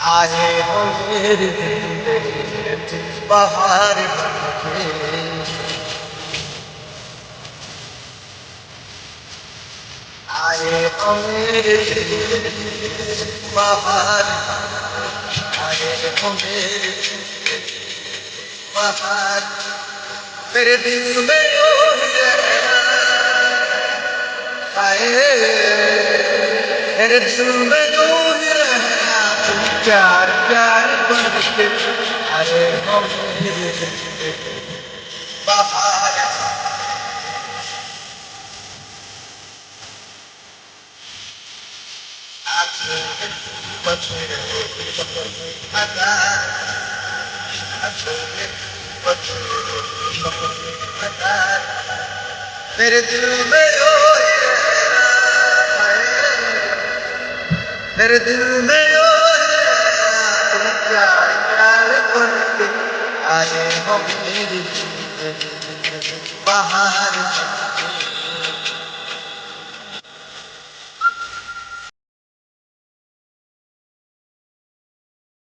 आए हो मेरे दिल बाहर बनके, आए हो मेरे दिल बाहर, आए हो मेरे बाहर, मेरे दिल में यूं ही रहना, आए मेरे दिल में यूं ही रहना, प्यार प्यार बनके, आए हो मेरे दिल बाहर। मेरे दिल में यूं ही रहना, मेरे दिल में यूं ही रहना, तुम प्यार प्यार बनके आए हो मेरे दिल बाहर।